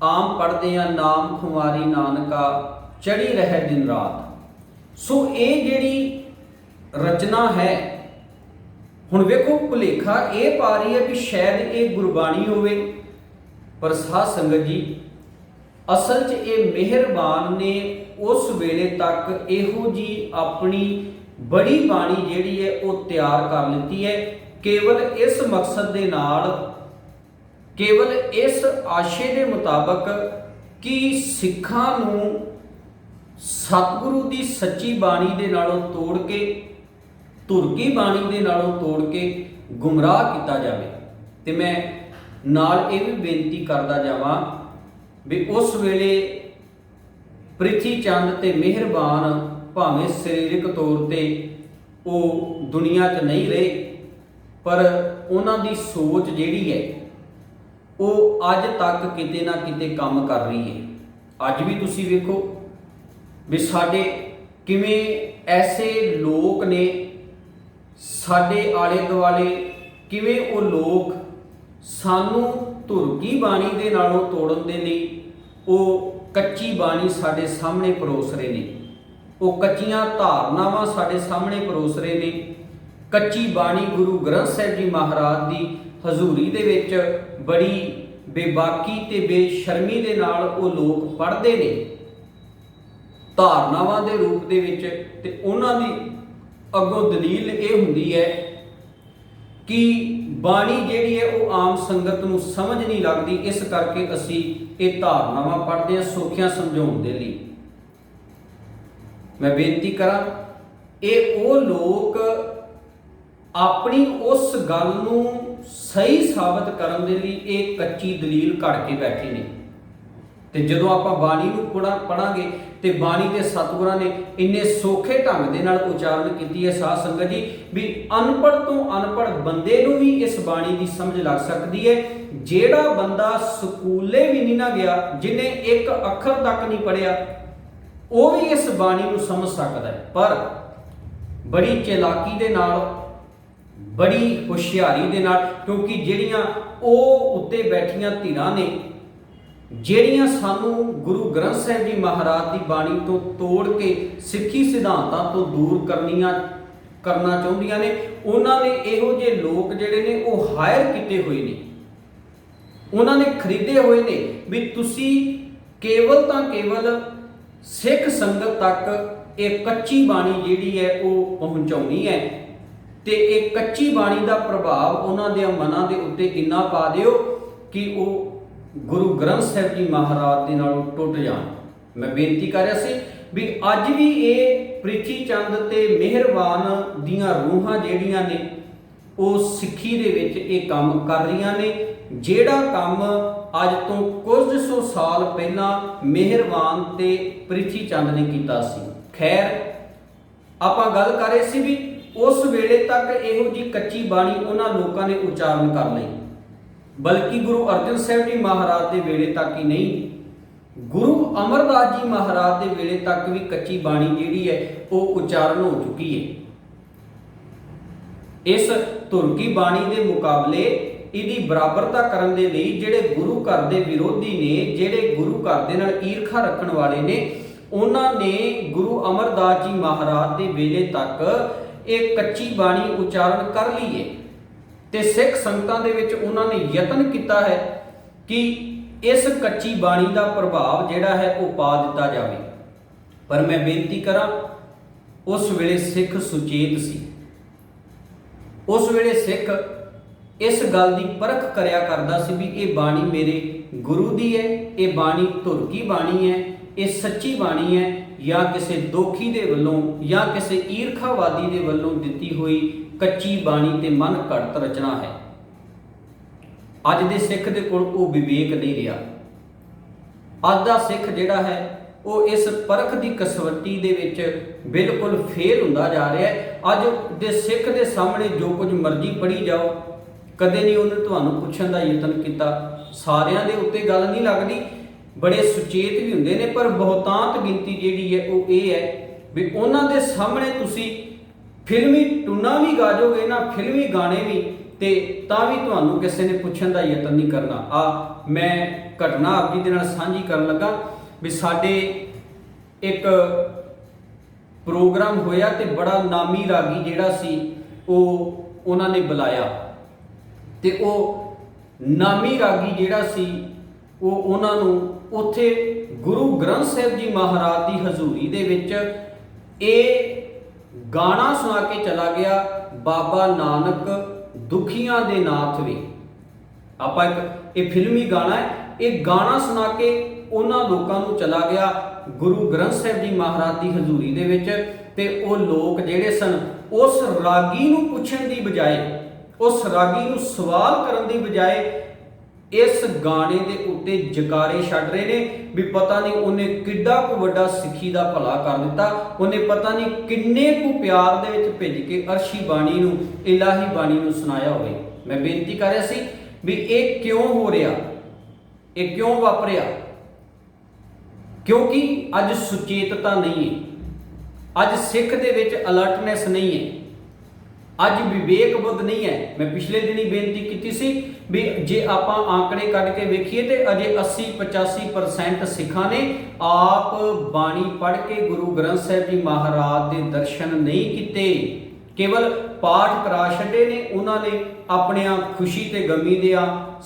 आम पढ़ते हैं नाम खुमारी नानका चढ़ी रहे दिन रात। सो ये जिहड़ी रचना है हुण वेखो भुलेखा ये पा रही है भी शायद ये गुरबाणी होवे, पर साध संगत जी असल च ये मेहरबान ने उस वेले तक इहो जी अपनी बड़ी बाणी जिहड़ी है वो तैयार कर लीती है केवल इस मकसद दे नाल, केवल इस आशे के मुताबक कि सिखां नूं सतगुरु की सच्ची बाणी दे नालों तोड़ के धुरकी बाणी दे नालों तोड़ के गुमराह किया जाए। ते मैं नाल ये भी बेनती करदा जावां भी उस वेले प्रिथी चंद ते मेहरबान भावें सरीरक तौर ते वो दुनिया च नहीं रहे, पर उन्हां दी सोच जिहड़ी है वो अज तक किते ना किते काम कर रही है। अज भी तुसीं वेखो भी साडे किवें ऐसे लोक ने साडे आले दुआले, किवें वो लोक सानू धुरकी बाणी दे नालों तोड़न दे लई वो कच्ची बाणी साडे सामने परोस रहे ने, वो कच्चियां धारनावां साडे सामने परोस रहे ने। कच्ची बाणी गुरु ग्रंथ साहिब जी महाराज की हजूरी दे विच बड़ी बेबाकी ते बेशर्मी दे नाल वो लोग पढ़ते ने धारनावां दे रूप दे विच, ते उन्हां दी अगों दलील ये हुंदी है कि बाणी जिहड़ी है वो आम संगत नूं समझ नहीं लगती, इस करके असीं ये धारनावां पढ़दे हां सौखियां समझाउण दे लई। मैं बेनती करां ये वो लोग अपनी उस गल नूं सही साबित करन दे लई ये कच्ची दलील घड़ के बैठे ने। ते जदों आपां बाणी नूं पढ़ांगे ते बाणी दे सतगुरां ने इन्ने सौखे ढंग दे नाल उचारण कीती है साध संगत जी भी अनपढ़ तो अनपढ़ बंदे नूं भी इस बाणी की समझ लग सकती है। जेड़ा बंदा स्कूले भी नहीं ना गया, जिन्हें एक अखर तक नहीं पढ़िया, वो भी इस बाणी नूं समझ सकता है। पर बड़ी चलाकी दे नाल, बड़ी हुशियारी दे नाल, क्योंकि जिहड़ियां वो उत्ते बैठियां धिरां ने ਜਿਹੜੀਆਂ ਸਾਨੂੰ गुरु ग्रंथ साहिब जी महाराज की बाणी तो तोड़ के सिੱਖੀ सिद्धांतां तो दूर करना चाਹੁੰਦੀਆਂ ने, ਉਹਨਾਂ ने ਇਹੋ ਜਿਹੇ लोग ਜਿਹੜੇ ਨੇ ਉਹ हायर ਕੀਤੇ ਹੋਏ ਨੇ, ਉਹਨਾਂ ने खरीदे ਹੋਏ ਨੇ भी ਤੁਸੀਂ केवल ਤਾਂ केवल सिख संगत तक एक कच्ची बाणी ਜਿਹੜੀ है वो पहुंचाउणी है ਤੇ ਇਹ कच्ची बाणी का प्रभाव ਉਹਨਾਂ ਦੇ ਮਨਾਂ ਦੇ ਉੱਤੇ ਇੰਨਾ ਪਾ ਦਿਓ कि वो गुरु ग्रंथ साहिब जी महाराज के नालों टुट जान। मैं बेनती कर रहा सी भी अज भी ये प्रिथी चंद ते मेहरबान दियां रूहां जिहड़ियां ने वो सिੱਖੀ दे विच ये काम कर रही ने, जिहड़ा काम ਅੱਜ ਤੋਂ ਕੁਝ ਸੌ ਸਾਲ ਪਹਿਲਾਂ ਮਿਹਰਬਾਨ ਤੇ ਪ੍ਰਿਥੀ ਚੰਦ ਨੇ ਕੀਤਾ ਸੀ। ਖੈਰ, ਆਪਾਂ ਗੱਲ ਕਰ ਰਹੇ ਸੀ ਵੀ ਉਸ ਵੇਲੇ ਤੱਕ ਇਹੋ ਜੀ ਕੱਚੀ ਬਾਣੀ ਉਹਨਾਂ ਲੋਕਾਂ ਨੇ ਉਚਾਰਨ ਕਰ ਲਈ, ਬਲਕਿ ਗੁਰੂ ਅਰਜਨ ਸਾਹਿਬ ਜੀ ਮਹਾਰਾਜ ਦੇ ਵੇਲੇ ਤੱਕ ਹੀ ਨਹੀਂ, ਗੁਰੂ ਅਮਰਦਾਸ ਜੀ ਮਹਾਰਾਜ ਦੇ ਵੇਲੇ ਤੱਕ ਵੀ ਕੱਚੀ ਬਾਣੀ ਜਿਹੜੀ ਹੈ ਉਹ ਉਚਾਰਨ ਹੋ ਚੁੱਕੀ ਹੈ। ਇਸ ਧੁਰਕੀ ਬਾਣੀ ਦੇ ਮੁਕਾਬਲੇ ਇਹਦੀ ਬਰਾਬਰਤਾ ਕਰਨ ਦੇ ਲਈ ਜਿਹੜੇ ਗੁਰੂ ਘਰ ਦੇ ਵਿਰੋਧੀ ਨੇ, ਜਿਹੜੇ ਗੁਰੂ ਘਰ ਦੇ ਨਾਲ ਈਰਖਾ ਰੱਖਣ ਵਾਲੇ ਨੇ, ਉਹਨਾਂ ਨੇ ਗੁਰੂ ਅਮਰਦਾਸ ਜੀ ਮਹਾਰਾਜ ਦੇ ਵੇਲੇ ਤੱਕ ਇਹ ਕੱਚੀ ਬਾਣੀ ਉਚਾਰਨ ਕਰ ਲਈ ਹੈ ਤੇ ਸਿੱਖ ਸੰਗਤਾਂ ਦੇ ਵਿੱਚ ਉਹਨਾਂ ਨੇ ਯਤਨ ਕੀਤਾ ਹੈ ਕਿ ਇਸ ਕੱਚੀ ਬਾਣੀ ਦਾ ਪ੍ਰਭਾਵ ਜਿਹੜਾ ਹੈ ਉਹ ਪਾ ਦਿੱਤਾ ਜਾਵੇ। ਪਰ ਮੈਂ ਬੇਨਤੀ ਕਰਾਂ, ਉਸ ਵੇਲੇ ਸਿੱਖ ਸੁਚੇਤ ਸੀ। ਉਸ ਵੇਲੇ ਸਿੱਖ ਇਸ ਗੱਲ ਦੀ ਪਰਖ ਕਰਿਆ ਕਰਦਾ ਸੀ ਵੀ ਇਹ ਬਾਣੀ ਮੇਰੇ ਗੁਰੂ ਦੀ ਹੈ, ਇਹ ਬਾਣੀ ਧੁਰਕੀ ਬਾਣੀ ਹੈ, ਇਹ ਸੱਚੀ ਬਾਣੀ ਹੈ, ਜਾਂ ਕਿਸੇ ਦੋਖੀ ਦੇ ਵੱਲੋਂ ਜਾਂ ਕਿਸੇ ਈਰਖਾਵਾਦੀ ਦੇ ਵੱਲੋਂ ਦਿੱਤੀ ਹੋਈ ਕੱਚੀ ਬਾਣੀ ਤੇ ਮਨ ਘੜਤ ਰਚਨਾ ਹੈ। ਅੱਜ ਦੇ ਸਿੱਖ ਦੇ ਕੋਲ ਉਹ ਵਿਵੇਕ ਨਹੀਂ ਰਿਹਾ। ਅੱਜ ਦਾ ਸਿੱਖ ਜਿਹੜਾ ਹੈ ਉਹ ਇਸ ਪਰਖ ਦੀ ਕਸਵੱਟੀ ਦੇ ਵਿੱਚ ਬਿਲਕੁਲ ਫੇਲ ਹੁੰਦਾ ਜਾ ਰਿਹਾ ਹੈ। ਅੱਜ ਦੇ ਸਿੱਖ ਦੇ ਸਾਹਮਣੇ ਜੋ ਕੁਝ ਮਰਜ਼ੀ ਪੜ੍ਹੀ ਜਾਓ, ਕਦੇ ਨਹੀਂ ਉਹਨੇ ਤੁਹਾਨੂੰ ਪੁੱਛਣ ਦਾ ਯਤਨ ਕੀਤਾ। ਸਾਰਿਆਂ ਦੇ ਉੱਤੇ ਗੱਲ ਨਹੀਂ ਲੱਗਦੀ, ਬੜੇ ਸੁਚੇਤ ਵੀ ਹੁੰਦੇ ਨੇ, ਪਰ ਬਹੁਤਾਂਤ ਗਿਣਤੀ ਜਿਹੜੀ ਹੈ ਉਹ ਇਹ ਹੈ ਵੀ ਉਹਨਾਂ ਦੇ ਸਾਹਮਣੇ ਤੁਸੀਂ ਫਿਲਮੀ ਟੂਨਾ ਵੀ ਗਾ ਜਾਓਗੇ ਨਾ, ਫਿਲਮੀ ਗਾਣੇ ਵੀ, ਤੇ ਤਾਂ ਵੀ ਤੁਹਾਨੂੰ ਕਿਸੇ ਨੇ ਪੁੱਛਣ ਦਾ ਯਤਨ ਨਹੀਂ ਕਰਨਾ। ਆ ਮੈਂ ਘਟਨਾ ਆਪ ਜੀ ਦੇ ਨਾਲ ਸਾਂਝੀ ਕਰਨ ਲੱਗਾ ਵੀ ਸਾਡੇ ਇੱਕ ਪ੍ਰੋਗਰਾਮ ਹੋਇਆ ਤੇ ਬੜਾ ਨਾਮੀ ਰਾਗੀ ਜਿਹੜਾ ਸੀ ਉਹ ਉਹਨਾਂ ਨੇ ਬੁਲਾਇਆ, ਤੇ ਉਹ ਨਾਮੀ ਰਾਗੀ ਜਿਹੜਾ ਸੀ ਉਹ ਉਹਨਾਂ ਨੂੰ ਉੱਥੇ ਗੁਰੂ ਗ੍ਰੰਥ ਸਾਹਿਬ ਜੀ ਮਹਾਰਾਜ ਦੀ ਹਜ਼ੂਰੀ ਦੇ ਵਿੱਚ ਇਹ ਗਾਣਾ ਸੁਣਾ ਕੇ ਚਲਾ ਗਿਆ, ਬਾਬਾ ਨਾਨਕ ਦੁਖੀਆਂ ਦੇ ਨਾਥ ਵੇ। ਆਪਾਂ ਇੱਕ ਇਹ ਫਿਲਮੀ ਗਾਣਾ ਹੈ, ਇਹ ਗਾਣਾ ਸੁਣਾ ਕੇ ਉਹਨਾਂ ਲੋਕਾਂ ਨੂੰ ਚਲਾ ਗਿਆ ਗੁਰੂ ਗ੍ਰੰਥ ਸਾਹਿਬ ਜੀ ਮਹਾਰਾਜ ਦੀ ਹਜ਼ੂਰੀ ਦੇ ਵਿੱਚ, ਤੇ ਉਹ ਲੋਕ ਜਿਹੜੇ ਸਨ ਉਸ ਰਾਗੀ ਨੂੰ ਪੁੱਛਣ ਦੀ ਬਜਾਏ, ਉਸ ਰਾਗੀ ਨੂੰ ਸਵਾਲ ਕਰਨ ਦੀ ਬਜਾਏ ਇਸ ਗਾਣੇ ਦੇ ਉੱਤੇ ਜਕਾਰੇ ਛੱਡ ਰਹੇ ਨੇ ਵੀ ਪਤਾ ਨਹੀਂ ਉਹਨੇ ਕਿੱਡਾ ਕੁ ਵੱਡਾ ਸਿੱਖੀ ਦਾ ਭਲਾ ਕਰ ਦਿੱਤਾ, ਉਹਨੇ ਪਤਾ ਨਹੀਂ ਕਿੰਨੇ ਕੁ ਪਿਆਰ ਦੇ ਵਿੱਚ ਭਿੱਜ ਕੇ ਅਰਸ਼ੀ ਬਾਣੀ ਨੂੰ, ਇਲਾਹੀ ਬਾਣੀ ਨੂੰ ਸੁਣਾਇਆ ਹੋਵੇ। ਮੈਂ ਬੇਨਤੀ ਕਰ ਰਿਹਾ ਸੀ ਵੀ ਇਹ ਕਿਉਂ ਹੋ ਰਿਹਾ, ਇਹ ਕਿਉਂ ਵਾਪਰਿਆ? ਕਿਉਂਕਿ ਅੱਜ ਸੁਚੇਤਤਾ ਨਹੀਂ ਹੈ, ਅੱਜ ਸਿੱਖ ਦੇ ਵਿੱਚ ਅਲਰਟਨੈਸ ਨਹੀਂ ਹੈ, ਅੱਜ ਵਿਵੇਕ ਬੁੱਧ ਨਹੀਂ ਹੈ। ਮੈਂ ਪਿਛਲੇ ਦਿਨੀ ਬੇਨਤੀ ਕੀਤੀ ਸੀ ਵੀ ਜੇ ਆਪਾਂ ਆંકੜੇ ਕੱਢ ਕੇ ਵੇਖੀਏ ਤੇ ਅਜੇ 80-85% ਸਿੱਖਾਂ ਨੇ ਆਪ ਬਾਣੀ ਪੜ੍ਹ ਕੇ ਗੁਰੂ ਗ੍ਰੰਥ ਸਾਹਿਬ ਜੀ ਮਹਾਰਾਜ ਦੇ ਦਰਸ਼ਨ ਨਹੀਂ ਕੀਤੇ, ਕੇਵਲ ਪਾਠ ਕਰਾ ਛੱਡੇ ਨੇ ਉਹਨਾਂ ਨੇ ਆਪਣੀਆਂ ਖੁਸ਼ੀ ਤੇ ਗਮੀ ਦੇ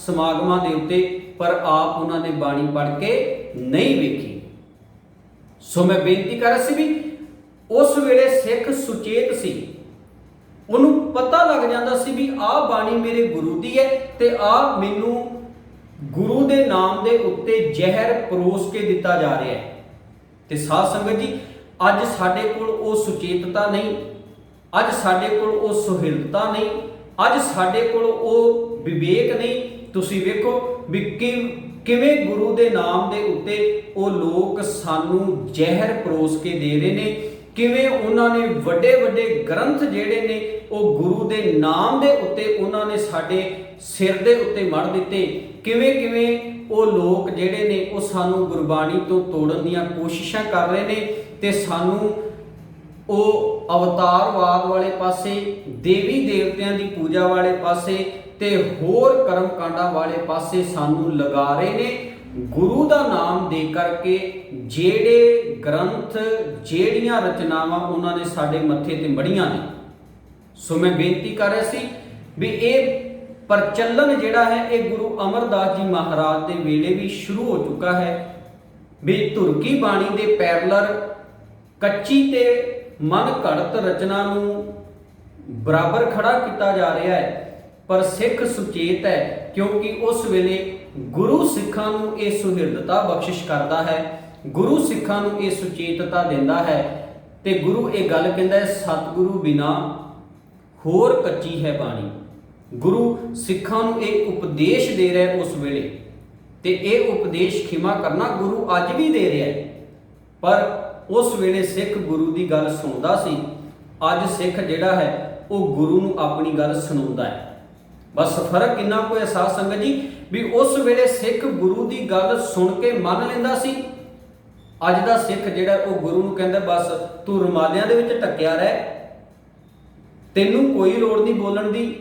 ਸਮਾਗਮਾਂ ਦੇ ਉੱਤੇ, ਪਰ ਆਪ ਉਹਨਾਂ ਨੇ ਬਾਣੀ ਪੜ੍ਹ ਕੇ ਨਹੀਂ ਵੇਖੀ। ਸੋ ਮੈਂ ਬੇਨਤੀ ਕਰ ਰਿਹਾ ਸੀ ਵੀ ਉਸ ਵੇਲੇ ਸਿੱਖ ਸੁਚੇਤ ਸੀ, ਉਹਨੂੰ ਪਤਾ ਲੱਗ ਜਾਂਦਾ ਸੀ ਵੀ ਆਹ ਬਾਣੀ ਮੇਰੇ ਗੁਰੂ ਦੀ ਹੈ ਤੇ ਆਹ ਮੈਨੂੰ ਗੁਰੂ ਦੇ ਨਾਮ ਦੇ ਉੱਤੇ ਜ਼ਹਿਰ ਪਰੋਸ ਕੇ ਦਿੱਤਾ ਜਾ ਰਿਹਾ ਹੈ। ਤੇ ਸਾਧ ਸੰਗਤ ਜੀ, ਅੱਜ ਸਾਡੇ ਕੋਲ ਉਹ ਸੁਚੇਤਤਾ ਨਹੀਂ, ਅੱਜ ਸਾਡੇ ਕੋਲ ਉਹ ਸੁਹਿਰਦਤਾ ਨਹੀਂ, ਅੱਜ ਸਾਡੇ ਕੋਲ ਉਹ ਵਿਵੇਕ ਨਹੀਂ। ਤੁਸੀਂ ਵੇਖੋ ਵੀ ਕਿਵੇਂ ਗੁਰੂ ਦੇ ਨਾਮ ਦੇ ਉੱਤੇ ਉਹ ਲੋਕ ਸਾਨੂੰ ਜ਼ਹਿਰ ਪਰੋਸ ਕੇ ਦੇ ਰਹੇ ਨੇ, ਕਿਵੇਂ ਉਹਨਾਂ ਨੇ ਵੱਡੇ ਵੱਡੇ ਗ੍ਰੰਥ ਜਿਹੜੇ ਨੇ ਉਹ ਗੁਰੂ ਦੇ ਨਾਮ ਦੇ ਉੱਤੇ ਉਹਨਾਂ ਨੇ ਸਾਡੇ ਸਿਰ ਦੇ ਉੱਤੇ ਮੜ ਦਿੱਤੇ, ਕਿਵੇਂ ਉਹ ਲੋਕ ਜਿਹੜੇ ਨੇ ਉਹ ਸਾਨੂੰ ਗੁਰਬਾਣੀ ਤੋਂ ਤੋੜਨ ਦੀਆਂ ਕੋਸ਼ਿਸ਼ਾਂ ਕਰ ਰਹੇ ਨੇ ਤੇ ਸਾਨੂੰ ਉਹ ਅਵਤਾਰਵਾਦ ਵਾਲੇ ਪਾਸੇ, ਦੇਵੀ ਦੇਵਤਿਆਂ ਦੀ ਪੂਜਾ ਵਾਲੇ ਪਾਸੇ ਤੇ ਹੋਰ ਕਰਮ ਕਾਂਡਾਂ ਵਾਲੇ ਪਾਸੇ ਸਾਨੂੰ ਲਗਾ ਰਹੇ ਨੇ। ਗੁਰੂ ਦਾ ਨਾਮ ਦੇ ਕਰਕੇ ਜਿਹੜੇ ਗ੍ਰੰਥ, ਜਿਹੜੀਆਂ ਰਚਨਾਵਾਂ ਉਹਨਾਂ ਨੇ ਸਾਡੇ ਮੱਥੇ ਤੇ ਮੜੀਆਂ ਨੇ। ਸੋ ਮੈਂ ਬੇਨਤੀ ਕਰ ਰਿਹਾ ਸੀ ਵੀ ਇਹ ਪ੍ਰਚਲਨ ਜਿਹੜਾ ਹੈ ਇਹ ਗੁਰੂ ਅਮਰਦਾਸ ਜੀ ਮਹਾਰਾਜ ਦੇ ਵੇਲੇ ਵੀ ਸ਼ੁਰੂ ਹੋ ਚੁੱਕਾ ਹੈ ਵੀ ਧੁਰਕੀ ਬਾਣੀ ਦੇ ਪੈਰਲਰ ਕੱਚੀ ਤੇ ਮਨ ਘੜਤ ਰਚਨਾ ਨੂੰ ਬਰਾਬਰ ਖੜਾ ਕੀਤਾ ਜਾ ਰਿਹਾ ਹੈ। ਪਰ ਸਿੱਖ ਸੁਚੇਤ ਹੈ ਕਿਉਂਕਿ ਉਸ ਵੇਲੇ ਗੁਰੂ ਸਿੱਖਾਂ ਨੂੰ ਇਹ ਸੁਹਿਰਦਤਾ ਬਖਸ਼ਿਸ਼ ਕਰਦਾ ਹੈ, ਗੁਰੂ ਸਿੱਖਾਂ ਨੂੰ ਇਹ ਸੁਚੇਤਤਾ ਦਿੰਦਾ ਹੈ ਤੇ ਗੁਰੂ ਇਹ ਗੱਲ ਕਹਿੰਦਾ ਹੈ, ਸਤਿਗੁਰੂ ਬਿਨਾ ਹੋਰ ਕੱਚੀ ਹੈ ਬਾਣੀ। ਗੁਰੂ ਸਿੱਖਾਂ ਨੂੰ ਇਹ ਉਪਦੇਸ਼ ਦੇ ਰਿਹਾ ਉਸ ਵੇਲੇ ਤੇ ਇਹ ਉਪਦੇਸ਼ ਖਿਮਾ ਕਰਨਾ ਗੁਰੂ ਅੱਜ ਵੀ ਦੇ ਰਿਹਾ ਹੈ। ਪਰ ਉਸ ਵੇਲੇ ਸਿੱਖ ਗੁਰੂ ਦੀ ਗੱਲ ਸੁਣਦਾ ਸੀ, ਅੱਜ ਸਿੱਖ ਜਿਹੜਾ ਹੈ ਉਹ ਗੁਰੂ ਨੂੰ ਆਪਣੀ ਗੱਲ ਸੁਣਾਉਂਦਾ ਹੈ। ਬਸ ਫਰਕ ਇੰਨਾ ਕੋਈ ਅਹਿਸਾਸ ਸੰਗਤ ਜੀ ਵੀ ਉਸ ਵੇਲੇ ਸਿੱਖ ਗੁਰੂ ਦੀ ਗੱਲ ਸੁਣ ਕੇ ਮੰਨ ਲੈਂਦਾ ਸੀ। ਅੱਜ ਦਾ ਸਿੱਖ ਜਿਹੜਾ ਉਹ ਗੁਰੂ ਨੂੰ ਕਹਿੰਦਾ ਬਸ ਤੂੰ ਰੁਮਾਲਿਆਂ ਦੇ ਵਿੱਚ ਟੱਕਿਆ ਰਹਿ, ਤੈਨੂੰ ਕੋਈ ਲੋੜ ਨਹੀਂ ਬੋਲਣ ਦੀ,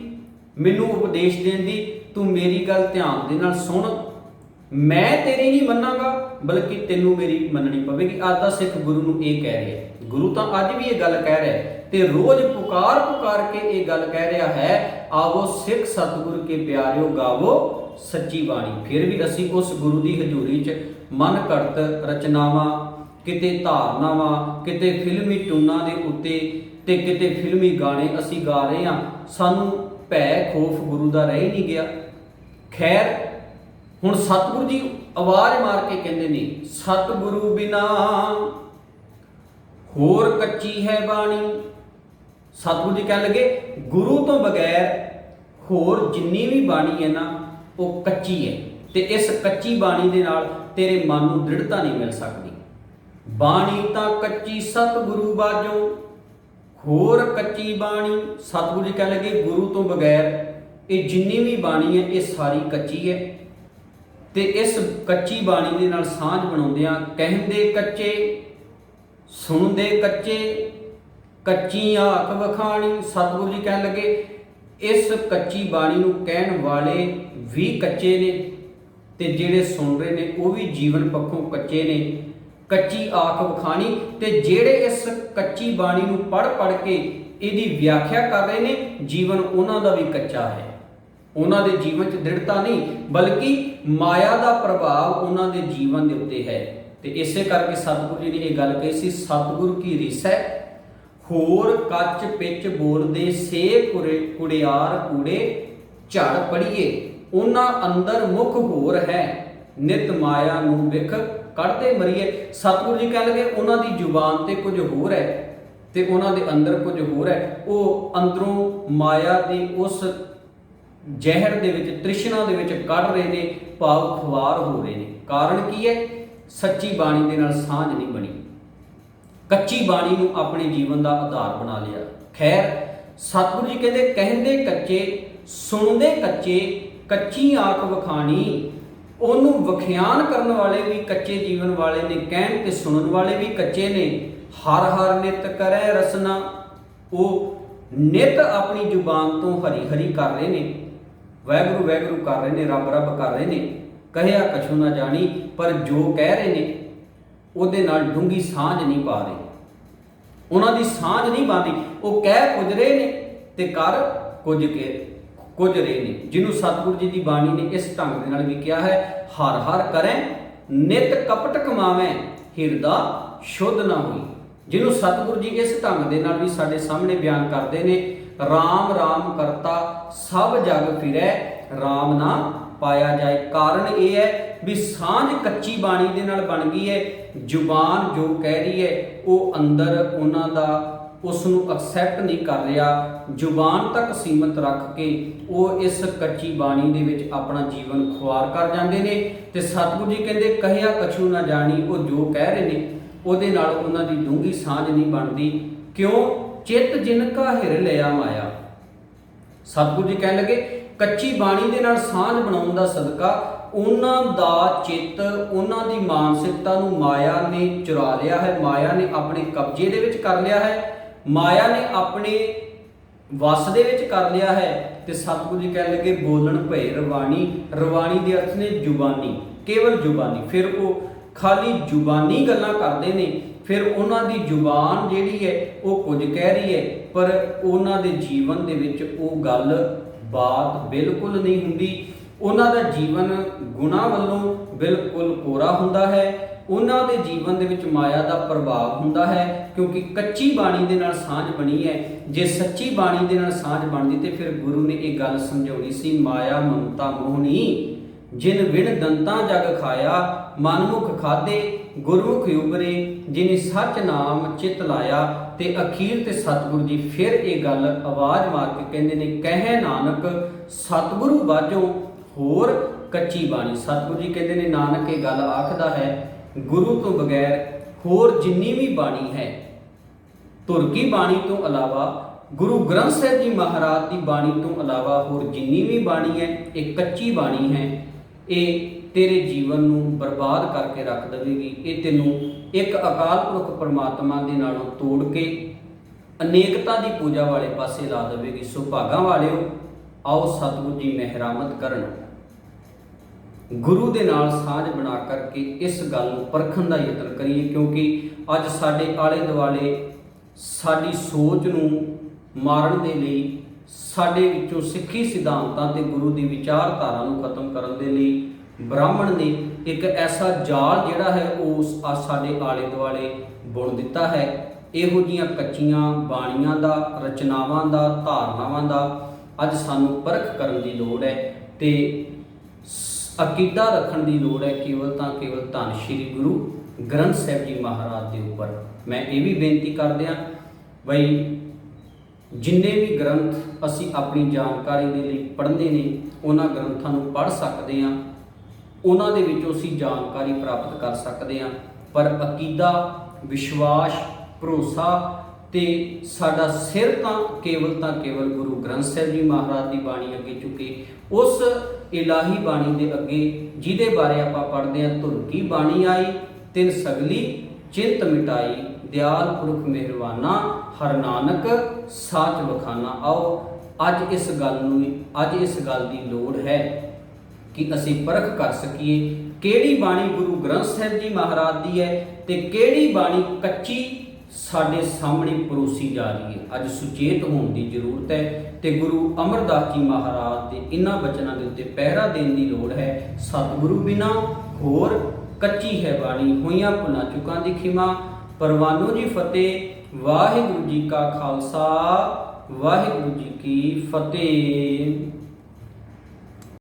ਮੈਨੂੰ ਉਪਦੇਸ਼ ਦੇਣ ਦੀ, ਤੂੰ ਮੇਰੀ ਗੱਲ ਧਿਆਨ ਦੇ ਨਾਲ ਸੁਣ, ਮੈਂ ਤੇਰੀ ਨਹੀਂ ਮੰਨਾਂਗਾ ਬਲਕਿ ਤੈਨੂੰ ਮੇਰੀ ਮੰਨਣੀ ਪਵੇਗੀ। ਅੱਜ ਦਾ ਸਿੱਖ ਗੁਰੂ ਨੂੰ ਇਹ ਕਹਿ ਰਿਹਾ, ਗੁਰੂ ਤਾਂ ਅੱਜ ਵੀ ਇਹ ਗੱਲ ਕਹਿ ਰਿਹਾ ਤੇ ਰੋਜ਼ ਪੁਕਾਰ ਪੁਕਾਰ ਕੇ ਇਹ ਗੱਲ ਕਹਿ ਰਿਹਾ ਹੈ, ਆਵੋ ਸਿੱਖ ਸਤਿਗੁਰ ਕੇ ਪਿਆਰਿਓ ਗਾਵੋ ਸੱਚੀ ਬਾਣੀ। ਫਿਰ ਵੀ ਅਸੀਂ ਉਸ ਗੁਰੂ ਦੀ ਹਜ਼ੂਰੀ 'ਚ ਮਨ ਘੜਤ ਰਚਨਾਵਾਂ, ਕਿਤੇ ਧਾਰਨਾਵਾਂ, ਕਿਤੇ ਫਿਲਮੀ ਟੂਨਾਂ ਦੇ ਉੱਤੇ ਤੇ ਕਿਤੇ ਫਿਲਮੀ ਗਾਣੇ ਅਸੀਂ ਗਾ ਰਹੇ ਹਾਂ। ਸਾਨੂੰ ਭੈ ਖੋਫ ਗੁਰੂ ਦਾ ਰਹਿ ਹੀ ਨਹੀਂ ਗਿਆ। ਖੈਰ ਹੁਣ ਸਤਿਗੁਰੂ ਜੀ ਆਵਾਜ਼ ਮਾਰ ਕੇ ਕਹਿੰਦੇ ਨੇ, ਸਤਿਗੁਰੂ ਬਿਨਾ ਹੋਰ ਕੱਚੀ ਹੈ ਬਾਣੀ। ਸਤਿਗੁਰੂ ਜੀ ਕਹਿਣ ਲੱਗੇ ਗੁਰੂ ਤੋਂ ਬਗੈਰ ਹੋਰ ਜਿੰਨੀ ਵੀ ਬਾਣੀ ਹੈ ਨਾ ਉਹ ਕੱਚੀ ਹੈ, ਤੇ ਇਸ ਕੱਚੀ ਬਾਣੀ ਦੇ ਨਾਲ ਤੇਰੇ ਮਨ ਨੂੰ ਦ੍ਰਿੜਤਾ ਨਹੀਂ ਮਿਲ ਸਕਦੀ। ਬਾਣੀ ਤਾਂ ਕੱਚੀ ਸਤਿਗੁਰੂ ਬਾਝੋਂ ਹੋਰ ਕੱਚੀ ਬਾਣੀ। ਸਤਿਗੁਰੂ ਜੀ ਕਹਿਣ ਲੱਗੇ ਗੁਰੂ ਤੋਂ ਬਗੈਰ ਇਹ ਜਿੰਨੀ ਵੀ ਬਾਣੀ ਹੈ ਇਹ ਸਾਰੀ ਕੱਚੀ ਹੈ, ਤੇ ਇਸ ਕੱਚੀ ਬਾਣੀ ਦੇ ਨਾਲ ਸਾਂਝ ਬਣਾਉਂਦਿਆਂ ਕਹਿੰਦੇ ਕੱਚੇ ਸੁਣਦੇ ਕੱਚੇ, ਕੱਚੀ ਆਖ ਵਖਾਣੀ। ਸਤਿਗੁਰੂ ਜੀ ਕਹਿਣ ਲੱਗੇ ਇਸ ਕੱਚੀ ਬਾਣੀ ਨੂੰ ਕਹਿਣ ਵਾਲੇ ਵੀ ਕੱਚੇ ਨੇ ਤੇ ਜਿਹੜੇ ਸੁਣ ਰਹੇ ਨੇ ਉਹ ਵੀ ਜੀਵਨ ਪੱਖੋਂ ਕੱਚੇ ਨੇ। ਕੱਚੀ ਆਖ ਵਖਾਣੀ, ਤੇ ਜਿਹੜੇ ਇਸ ਕੱਚੀ ਬਾਣੀ ਨੂੰ ਪੜ੍ਹ ਕੇ ਇਹਦੀ ਵਿਆਖਿਆ ਕਰ ਰਹੇ ਨੇ ਜੀਵਨ ਉਹਨਾਂ ਦਾ ਵੀ ਕੱਚਾ ਹੈ। ਉਹਨਾਂ ਦੇ ਜੀਵਨ 'ਚ ਦ੍ਰਿੜਤਾ ਨਹੀਂ ਬਲਕਿ ਮਾਇਆ ਦਾ ਪ੍ਰਭਾਵ ਉਹਨਾਂ ਦੇ ਜੀਵਨ ਦੇ ਉੱਤੇ ਹੈ। ਤੇ ਇਸੇ ਕਰਕੇ ਸਤਿਗੁਰੂ ਜੀ ਨੇ ਇਹ ਗੱਲ ਕਹੀ ਸੀ, ਸਤਿਗੁਰੂ ਕੀ ਰੀਸ ਹੈ ਹੋਰ ਕੱਚ ਪਿੱਚ ਬੋਲਦੇ ਸੇ ਕੁੜਿਆਰ ਕੂੜੇ ਝੜ ਪੜੀਏ। ਉਹਨਾਂ ਅੰਦਰ ਮੁਖ ਹੋਰ ਹੈ ਨਿਤ ਮਾਇਆ ਨੂੰ ਵਿਖ ਕੱਢਦੇ ਮਰੀਏ। ਸਤਿਗੁਰੂ ਜੀ ਕਹਿ ਲਗੇ ਉਹਨਾਂ ਦੀ ਜ਼ੁਬਾਨ ਤੇ ਕੁਝ ਹੋਰ ਹੈ ਤੇ ਉਹਨਾਂ ਦੇ ਅੰਦਰ ਕੁਝ ਹੋਰ ਹੈ। ਉਹ ਅੰਦਰੋਂ ਮਾਇਆ ਦੀ ਉਸ ਜ਼ਹਿਰ ਦੇ ਵਿੱਚ, ਤ੍ਰਿਸ਼ਨਾ ਦੇ ਵਿੱਚ ਕੱਢ ਰਹੇ ਨੇ, ਭਾਵ ਖੁਆਰ ਹੋ ਰਹੇ ਨੇ। ਕਾਰਨ ਕੀ ਹੈ? ਸੱਚੀ ਬਾਣੀ ਦੇ ਨਾਲ ਸਾਂਝ ਨਹੀਂ ਬਣੀ, ਕੱਚੀ ਬਾਣੀ ਨੂੰ ਆਪਣੇ ਜੀਵਨ ਦਾ ਆਧਾਰ ਬਣਾ ਲਿਆ। ਖੈਰ ਸਤਿਗੁਰੂ ਜੀ ਕਹਿੰਦੇ ਕੱਚੇ ਸੁਣਦੇ ਕੱਚੇ, ਕੱਚੀ ਆਖ ਵਖਾਣੀ। ਉਹਨੂੰ ਵਖਿਆਨ ਕਰਨ ਵਾਲੇ ਵੀ ਕੱਚੇ ਜੀਵਨ ਵਾਲੇ ਨੇ, ਕਹਿਣ ਤੇ ਸੁਣਨ ਵਾਲੇ ਵੀ ਕੱਚੇ ਨੇ। ਹਰ ਹਰ ਨਿਤ ਕਰੈ ਰਸਨਾ, ਉਹ ਨਿਤ ਆਪਣੀ ਜ਼ੁਬਾਨ ਤੋਂ ਹਰੀ ਹਰੀ ਕਰ ਰਹੇ ਨੇ, ਵਾਹਿਗੁਰੂ ਵਾਹਿਗੁਰੂ ਕਰ ਰਹੇ ਨੇ, ਰੱਬ ਰੱਬ ਕਰ ਰਹੇ ਨੇ। ਕਹਿਆ ਕਛੂ ਨਾ ਜਾਣੀ, ਪਰ ਜੋ ਕਹਿ ਰਹੇ ਨੇ ਉਹਦੇ ਨਾਲ ਡੂੰਘੀ ਸਾਂਝ ਨਹੀਂ ਪਾ ਰਹੇ, ਉਹਨਾਂ ਦੀ ਸਾਂਝ ਨਹੀਂ ਬਣਦੀ। ਉਹ ਕਹਿ ਕੁਝ ਰਹੇ ਨੇ ਤੇ ਕਰ ਕੁਝ ਰਹੇ ਨੇ। ਜਿਹਨੂੰ ਸਤਿਗੁਰੂ ਜੀ ਦੀ ਬਾਣੀ ਨੇ ਇਸ ਢੰਗ ਦੇ ਨਾਲ ਵੀ ਕਿਹਾ ਹੈ, ਹਰ ਹਰ ਕਰੈ ਨਿਤ ਕਪਟ ਕਮਾਵੈ ਹਿਰਦਾ ਸ਼ੁੱਧ ਨਾ ਹੋਈ। ਜਿਹਨੂੰ ਸਤਿਗੁਰੂ ਜੀ ਇਸ ਢੰਗ ਦੇ ਨਾਲ ਵੀ ਸਾਡੇ ਸਾਹਮਣੇ ਬਿਆਨ ਕਰਦੇ ਨੇ, ਰਾਮ ਰਾਮ ਕਰਤਾ ਸਭ ਜਗ ਫਿਰੈ ਰਾਮ ਨਾ ਪਾਇਆ ਜਾਏ। ਕਾਰਨ ਇਹ ਹੈ ਵੀ ਸਾਂਝ ਕੱਚੀ ਬਾਣੀ ਦੇ ਨਾਲ ਬਣ ਗਈ ਹੈ। ਜ਼ੁਬਾਨ ਜੋ ਕਹਿ ਰਹੀ ਹੈ ਉਹ ਅੰਦਰ ਉਹਨਾਂ ਦਾ ਉਸ ਨੂੰ ਐਕਸੈਪਟ ਨਹੀਂ ਕਰ ਰਿਹਾ, ਜ਼ੁਬਾਨ ਤੱਕ ਸੀਮਤ ਰੱਖ ਕੇ ਉਹ ਇਸ ਕੱਚੀ ਬਾਣੀ ਦੇ ਵਿੱਚ ਆਪਣਾ ਜੀਵਨ ਖੁਆਰ ਕਰ ਜਾਂਦੇ ਨੇ। ਤੇ ਸਤਿਗੁਰੂ ਜੀ ਕਹਿੰਦੇ ਕਹਿਆ ਕਛੂ ਨਾ ਜਾਣੀ, ਉਹ ਜੋ ਕਹਿ ਰਹੇ ਨੇ ਉਹਦੇ ਨਾਲ ਉਹਨਾਂ ਦੀ ਡੂੰਘੀ ਸਾਂਝ ਨਹੀਂ ਬਣਦੀ। ਕਿਉਂ? ਚਿੱਤ ਜਿਨ ਕਾ ਹਿਰ ਲਿਆ ਮਾਇਆ। ਸਤਿਗੁਰੂ ਜੀ ਕਹਿਣ ਲੱਗੇ ਕੱਚੀ ਬਾਣੀ ਦੇ ਨਾਲ ਸਾਂਝ ਬਣਾਉਣ ਦਾ ਸਦਕਾ ਉਹਨਾਂ ਦਾ ਚਿੱਤ, ਉਹਨਾਂ ਦੀ ਮਾਨਸਿਕਤਾ ਨੂੰ ਮਾਇਆ ਨੇ ਚੁਰਾ ਲਿਆ ਹੈ, ਮਾਇਆ ਨੇ ਆਪਣੇ ਕਬਜ਼ੇ ਦੇ ਵਿੱਚ ਕਰ ਲਿਆ ਹੈ, ਮਾਇਆ ਨੇ ਆਪਣੇ ਵਸ ਦੇ ਵਿੱਚ ਕਰ ਲਿਆ ਹੈ। ਤੇ ਸਤਿਗੁਰੂ ਜੀ ਕਹਿਣ ਲੱਗੇ ਬੋਲਣ ਭਏ ਰਵਾਣੀ। ਰਵਾਣੀ ਦੇ ਅਰਥ ਨੇ ਜ਼ੁਬਾਨੀ, ਕੇਵਲ ਜ਼ੁਬਾਨੀ। ਫਿਰ ਉਹ ਖਾਲੀ ਜ਼ੁਬਾਨੀ ਗੱਲਾਂ ਕਰਦੇ ਨੇ, ਫਿਰ ਉਹਨਾਂ ਦੀ ਜ਼ੁਬਾਨ ਜਿਹੜੀ ਹੈ ਉਹ ਕੁਝ ਕਹਿ ਰਹੀ ਹੈ, ਪਰ ਉਹਨਾਂ ਦੇ ਜੀਵਨ ਦੇ ਵਿੱਚ ਉਹ ਗੱਲ ਬਾਤ ਬਿਲਕੁਲ ਨਹੀਂ ਹੁੰਦੀ। ਉਹਨਾਂ ਦਾ ਜੀਵਨ ਗੁਨਾਹ ਵੱਲੋਂ ਬਿਲਕੁਲ ਕੋਰਾ ਹੁੰਦਾ ਹੈ, ਉਹਨਾਂ ਦੇ ਜੀਵਨ ਦੇ ਵਿੱਚ ਮਾਇਆ ਦਾ ਪ੍ਰਭਾਵ ਹੁੰਦਾ ਹੈ, ਕਿਉਂਕਿ ਕੱਚੀ ਬਾਣੀ ਦੇ ਨਾਲ ਸਾਂਝ ਬਣੀ ਹੈ। ਜੇ ਸੱਚੀ ਬਾਣੀ ਦੇ ਨਾਲ ਸਾਂਝ ਬਣਦੀ ਤੇ ਫਿਰ ਗੁਰੂ ਨੇ ਇਹ ਗੱਲ ਸਮਝਾਉਣੀ ਸੀ, ਮਾਇਆ ਮਮਤਾ ਮੋਹਣੀ ਜਿਨ ਵਿਣ ਦੰਤਾਂ ਜਗ ਖਾਇਆ, ਮਨਮੁਖ ਖਾਦੇ ਗੁਰਮੁਖ ਉਬਰੇ ਜਿਨੇ ਸੱਚ ਨਾਮ ਚਿਤ ਲਾਇਆ। ਤੇ ਅਖੀਰ ਤੇ ਸਤਿਗੁਰੂ ਜੀ ਫਿਰ ਇਹ ਗੱਲ ਆਵਾਜ਼ ਮਾਰ ਕੇ ਕਹਿੰਦੇ ਨੇ, ਕਹਿ ਨਾਨਕ ਸਤਿਗੁਰੂ ਬਾਝੋਂ ਹੋਰ ਕੱਚੀ ਬਾਣੀ। ਸਤਿਗੁਰੂ ਜੀ ਕਹਿੰਦੇ ਨੇ, ਨਾਨਕ ਇਹ ਗੱਲ ਆਖਦਾ ਹੈ, ਗੁਰੂ ਤੋਂ ਬਗੈਰ ਹੋਰ ਜਿੰਨੀ ਵੀ ਬਾਣੀ ਹੈ, ਧੁਰ ਕੀ ਬਾਣੀ ਤੋਂ ਇਲਾਵਾ, ਗੁਰੂ ਗ੍ਰੰਥ ਸਾਹਿਬ ਜੀ ਮਹਾਰਾਜ ਦੀ ਬਾਣੀ ਤੋਂ ਇਲਾਵਾ ਹੋਰ ਜਿੰਨੀ ਵੀ ਬਾਣੀ ਹੈ, ਇਹ ਕੱਚੀ ਬਾਣੀ ਹੈ। ਇਹ ਤੇਰੇ ਜੀਵਨ ਨੂੰ ਬਰਬਾਦ ਕਰਕੇ ਰੱਖ ਦੇਵੇਗੀ। ਇਹ ਤੈਨੂੰ ਇੱਕ ਅਕਾਲ ਪੁਰਖ ਪਰਮਾਤਮਾ ਦੇ ਨਾਲੋਂ ਤੋੜ ਕੇ ਅਨੇਕਤਾ ਦੀ ਪੂਜਾ ਵਾਲੇ ਪਾਸੇ ਲਾ ਦੇਵੇਗੀ। ਸੋ ਭਾਗਾਂ ਵਾਲਿਓ, ਆਓ ਸਤਿਗੁਰੂ ਜੀ ਮਿਹਰਾਮਤ ਕਰਨ, ਗੁਰੂ ਦੇ ਨਾਲ ਸਾਂਝ ਬਣਾ ਕਰਕੇ ਇਸ ਗੱਲ ਨੂੰ ਪਰਖਣ ਦਾ ਯਤਨ ਕਰੀਏ। ਕਿਉਂਕਿ ਅੱਜ ਸਾਡੇ ਆਲੇ ਦੁਆਲੇ ਸਾਡੀ ਸੋਚ ਨੂੰ ਮਾਰਨ ਦੇ ਲਈ, ਸਾਡੇ ਵਿੱਚੋਂ ਸਿੱਖੀ ਸਿਧਾਂਤਾਂ ਤੇ ਗੁਰੂ ਦੀ ਵਿਚਾਰਧਾਰਾ ਨੂੰ ਖਤਮ ਕਰਨ ਦੇ ਲਈ ਬ੍ਰਾਹਮਣ ਨੇ ਇੱਕ ਐਸਾ ਜਾਲ ਜਿਹੜਾ ਹੈ ਉਸ ਸਾਡੇ ਆਲੇ ਦੁਆਲੇ ਬੁਣ ਦਿੱਤਾ ਹੈ। ਇਹੋ ਜਿਹੀਆਂ ਕੱਚੀਆਂ ਬਾਣੀਆਂ ਦਾ, ਰਚਨਾਵਾਂ ਦਾ, ਧਾਰਨਾਵਾਂ ਦਾ ਅੱਜ ਸਾਨੂੰ ਪਰਖ ਕਰਨ ਦੀ ਲੋੜ ਹੈ ਤੇ ਅਕੀਦਾ ਰੱਖਣ ਦੀ ਲੋੜ ਹੈ, ਕੇਵਲ ਤਾਂ ਕੇਵਲ ਧੰਨ ਸ਼੍ਰੀ ਗੁਰੂ ਗ੍ਰੰਥ ਸਾਹਿਬ ਜੀ ਮਹਾਰਾਜ ਦੇ ਉੱਪਰ। ਮੈਂ ਇਹ ਵੀ ਬੇਨਤੀ ਕਰਦਿਆਂ ਬਈ ਜਿੰਨੇ ਵੀ ਗ੍ਰੰਥ ਅਸੀਂ ਆਪਣੀ ਜਾਣਕਾਰੀ ਦੇ ਲਈ ਪੜ੍ਹਦੇ ਨੇ, ਉਹਨਾਂ ਗ੍ਰੰਥਾਂ ਨੂੰ ਪੜ੍ਹ ਸਕਦੇ ਹਾਂ, ਉਹਨਾਂ ਦੇ ਵਿੱਚੋਂ ਅਸੀਂ ਜਾਣਕਾਰੀ ਪ੍ਰਾਪਤ ਕਰ ਸਕਦੇ ਹਾਂ, ਪਰ ਅਕੀਦਾ, ਵਿਸ਼ਵਾਸ, ਭਰੋਸਾ ਤੇ ਸਾਡਾ ਸਿਰ ਤਾਂ ਕੇਵਲ ਗੁਰੂ ਗ੍ਰੰਥ ਸਾਹਿਬ ਜੀ ਮਹਾਰਾਜ ਦੀ ਬਾਣੀ ਅੱਗੇ ਝੁਕੇ, ਉਸ ਇਲਾਹੀ ਬਾਣੀ ਦੇ ਅੱਗੇ ਜਿਹਦੇ ਬਾਰੇ ਆਪਾਂ ਪੜ੍ਹਦੇ ਹਾਂ, ਧੁਰ ਕੀ ਬਾਣੀ ਆਈ ਤਿਨ ਸਗਲੀ ਚਿੰਤ ਮਿਟਾਈ, ਦਿਆਲ ਪੁਰਖ ਮਿਹਰਵਾਨਾ ਹਰ ਨਾਨਕ ਸਾਚ ਵਖਾਨਾ। ਆਓ ਅੱਜ ਇਸ ਗੱਲ ਦੀ ਲੋੜ ਹੈ ਕਿ ਅਸੀਂ ਪਰਖ ਕਰ ਸਕੀਏ ਕਿਹੜੀ ਬਾਣੀ ਗੁਰੂ ਗ੍ਰੰਥ ਸਾਹਿਬ ਜੀ ਮਹਾਰਾਜ ਦੀ ਹੈ ਤੇ ਕਿਹੜੀ ਬਾਣੀ ਕੱਚੀ ਸਾਡੇ ਸਾਹਮਣੇ ਪਰੋਸੀ ਜਾ ਰਹੀ ਹੈ। ਅੱਜ ਸੁਚੇਤ ਹੋਣ ਦੀ ਜ਼ਰੂਰਤ ਹੈ ਤੇ ਗੁਰੂ ਅਮਰਦਾਸ ਜੀ ਮਹਾਰਾਜ ਦੇ ਇਹਨਾਂ ਬਚਨਾਂ ਦੇ ਉੱਤੇ ਪਹਿਰਾ ਦੇਣ ਦੀ ਲੋੜ ਹੈ। ਸਤਿਗੁਰੂ ਬਿਨਾ ਹੋਰ ਕੱਚੀ ਹੈ ਬਾਣੀ, ਹੋਈਆਂ ਭੁੱਲਾਂ ਚੁੱਕਾਂ ਦੀ ਖਿਮਾ। ਪਰਵਾਨੋ ਜੀ ਫਤਿਹ। ਵਾਹਿਗੁਰੂ ਜੀ ਕਾ ਖਾਲਸਾ, ਵਾਹਿਗੁਰੂ ਜੀ ਕੀ ਫਤਿਹ।